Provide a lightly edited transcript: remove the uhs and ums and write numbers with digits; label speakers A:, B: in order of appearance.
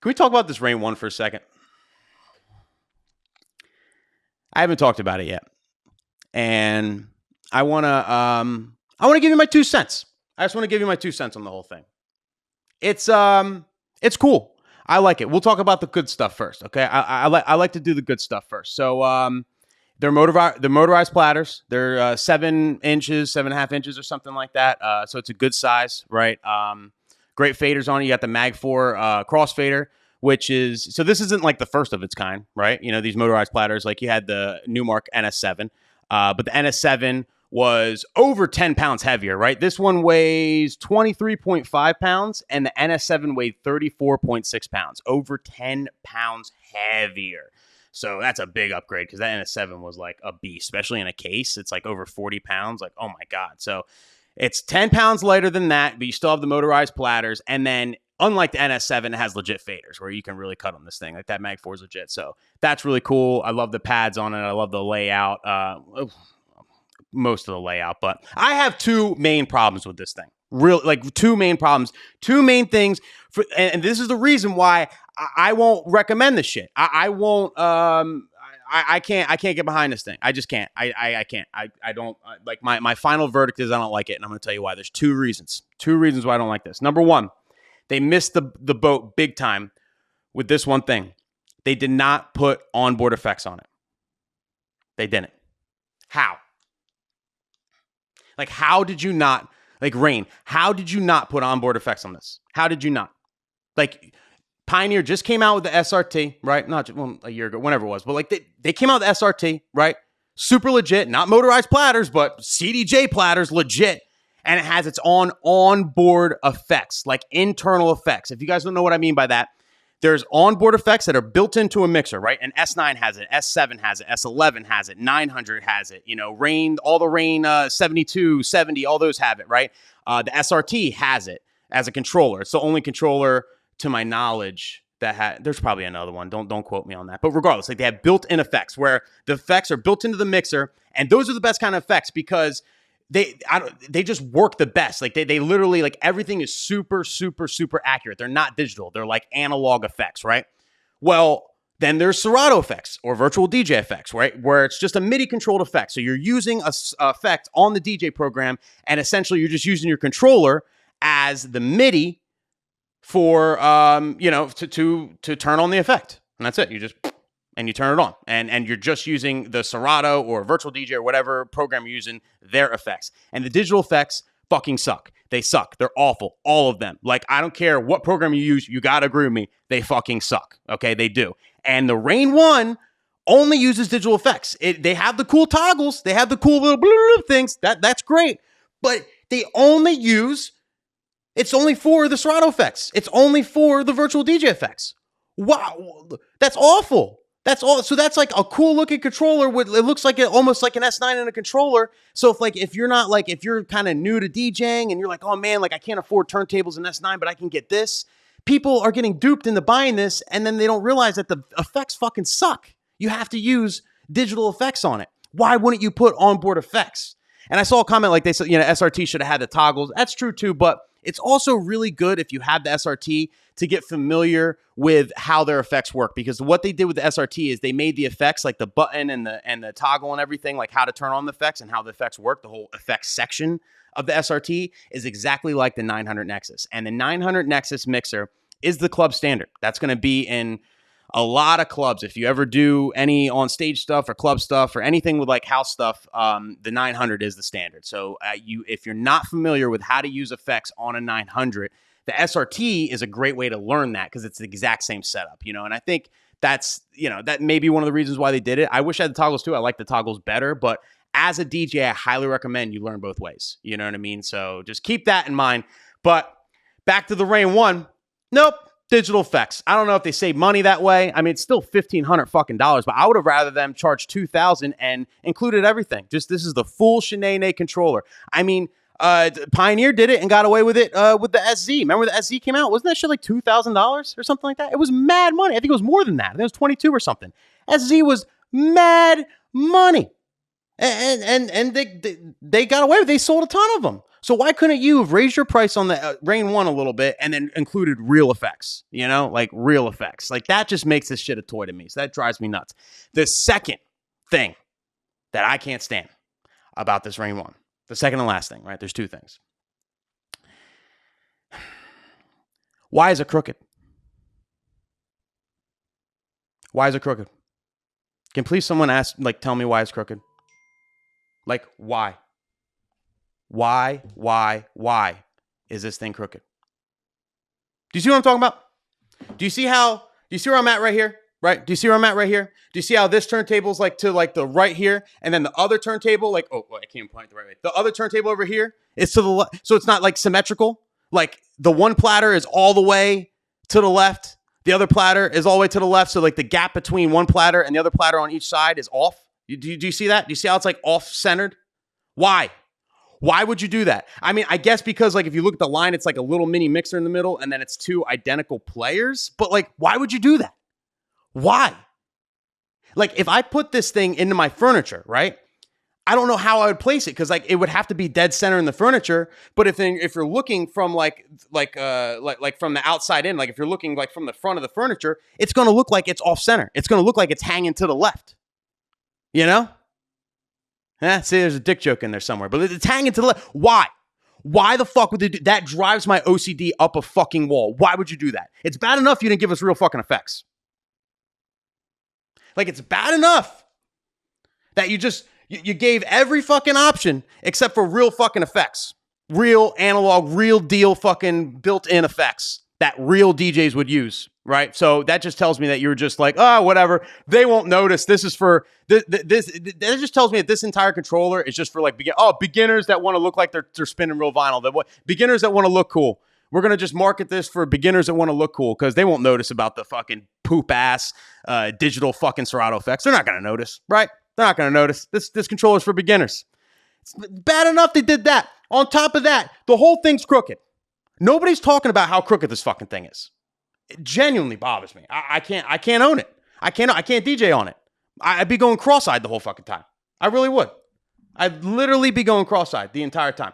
A: Can we talk about this Rane One for a second? I haven't talked about it yet, and I wanna give you my 2 cents. I just want to give you my 2 cents on the whole thing. It's cool. I like it. We'll talk about the good stuff first, okay? I like to do the good stuff first. So they're motorized platters. They're 7 inches, 7.5 inches, or something like that. So it's a good size, right? Great faders on it. You got the Mag 4 Crossfader, which is, so this isn't like the first of its kind, right? You know, these motorized platters, like you had the Newmark NS7, but the NS7 was over 10 pounds heavier, right? This one weighs 23.5 pounds, and the NS7 weighed 34.6 pounds, over 10 pounds heavier. So that's a big upgrade because that NS7 was like a beast, especially in a case. It's like over 40 pounds. Like, oh my God. So it's 10 pounds lighter than that, but you still have the motorized platters. And then unlike the NS7, it has legit faders where you can really cut on this thing. Like that Mag 4 is legit. So that's really cool. I love the pads on it. I love the layout. Most of the layout. But I have 2 main problems with this thing. Like 2 main problems. 2 main things. And this is the reason why I won't recommend this shit. I won't. I can't get behind this thing. I just can't. I can't. I don't like my final verdict is I don't like it, and I'm going to tell you why. There's 2 reasons. 2 reasons why I don't like this. Number 1, they missed the boat big time with this one thing. They did not put onboard effects on it. They didn't. How? Like, how did you not? Like, Rane, how did you not put onboard effects on this? How did you not? Like, Pioneer just came out with the SRT, right? Not just, well, a year ago, whenever it was. But, like, they came out with the SRT, right? Super legit. Not motorized platters, but CDJ platters, legit. And it has its own onboard effects, like internal effects. If you guys don't know what I mean by that, there's onboard effects that are built into a mixer, right? And S9 has it, S7 has it, S11 has it, 900 has it, you know, Rane, all the Rane 72, 70, all those have it, right? The SRT has it as a controller. It's the only controller, to my knowledge, that there's probably another one. Don't quote me on that. But regardless, like they have built-in effects where the effects are built into the mixer, and those are the best kind of effects because they just work the best. Like they literally, like everything is super, super, super accurate. They're not digital. They're like analog effects, right? Well, then there's Serato effects or virtual DJ effects, right? Where it's just a MIDI controlled effect. So you're using a effect on the DJ program, and essentially you're just using your controller as the MIDI for, you know, to turn on the effect. And that's it. And you turn it on, and you're just using the Serato or virtual DJ or whatever program you're using, their effects. And the digital effects fucking suck. They suck. They're awful. All of them. Like, I don't care what program you use. You got to agree with me. They fucking suck. Okay, they do. And the Rane One only uses digital effects. They have the cool toggles. They have the cool little things. That's great. But they only use, it's only for the Serato effects. It's only for the virtual DJ effects. Wow. That's awful. That's all. So that's like a cool looking controller with, it looks like almost like an S9 in a controller. So if you're not like, if you're kind of new to DJing and you're like, oh man, like I can't afford turntables and S9, but I can get this. People are getting duped into buying this, and then they don't realize that the effects fucking suck. You have to use digital effects on it. Why wouldn't you put onboard effects? And I saw a comment like they said, you know, SRT should have had the toggles. That's true too, but it's also really good if you have the SRT to get familiar with how their effects work, because what they did with the SRT is they made the effects, like the button and the toggle and everything, like how to turn on the effects and how the effects work. The whole effects section of the SRT is exactly like the 900 Nexus, and the 900 Nexus mixer is the club standard. That's going to be in a lot of clubs. If you ever do any on stage stuff or club stuff or anything with like house stuff, the 900 is the standard. So if you're not familiar with how to use effects on a 900, the SRT is a great way to learn that because it's the exact same setup, you know. And I think that's, you know, that may be one of the reasons why they did it. I wish I had the toggles too. I like the toggles better, but as a DJ, I highly recommend you learn both ways. You know what I mean? So just keep that in mind. But back to the Rane One. Nope. Digital effects. I don't know if they save money that way. I mean, it's still $1,500 fucking dollars, but I would have rather them charge $2,000 and included everything. Just, this is the full Shanae controller. I mean, Pioneer did it and got away with it with the SZ. Remember when the SZ came out? Wasn't that shit like $2,000 or something like that? It was mad money. I think it was more than that. I think it was 22 or something. SZ was mad money. And they got away with it. They sold a ton of them. So why couldn't you have raised your price on the Rane One a little bit and then included real effects? You know, like real effects. Like that just makes this shit a toy to me. So that drives me nuts. The second thing that I can't stand about this Rane One, the second and last thing, right? There's two things. Why is it crooked? Why is it crooked? Can please someone tell me why it's crooked? Like, why? Why is this thing crooked? Do you see what I'm talking about? Do you see where I'm at right here? Right? Do you see where I'm at right here? Do you see how this turntable's like to like the right here? And then the other turntable, like, I can't point the right way. The other turntable over here is to the left. So it's not like symmetrical. Like the one platter is all the way to the left. The other platter is all the way to the left. So like the gap between one platter and the other platter on each side is off. Do you see that? Do you see how it's like off-centered? Why? Why would you do that? I mean, I guess because like if you look at the line, it's like a little mini mixer in the middle and then it's two identical players. But like, why would you do that? Why? Like if I put this thing into my furniture, right? I don't know how I would place it because like it would have to be dead center in the furniture. But if you're looking from like from the outside in, like if you're looking like from the front of the furniture, it's going to look like it's off center. It's going to look like it's hanging to the left. You know? See, there's a dick joke in there somewhere, but it's hanging to the left. Why? Why the fuck would they do that? Drives my OCD up a fucking wall. Why would you do that? It's bad enough you didn't give us real fucking effects. Like it's bad enough that you gave every fucking option except for real fucking effects. Real analog, real deal fucking built-in effects that real DJs would use, right? So that just tells me that you're just like, oh, whatever. They won't notice. This is for this. That just tells me that this entire controller is just for like beginners that want to look like they're spinning real vinyl. Beginners that want to look cool. We're going to just market this for beginners that want to look cool because they won't notice about the fucking poop ass digital fucking Serato effects. They're not going to notice, right? They're not going to notice. This controller's for beginners. It's bad enough they did that. On top of that, the whole thing's crooked. Nobody's talking about how crooked this fucking thing is. It genuinely bothers me. I can't own it. I can't DJ on it. I'd be going cross-eyed the whole fucking time. I really would. I'd literally be going cross-eyed the entire time.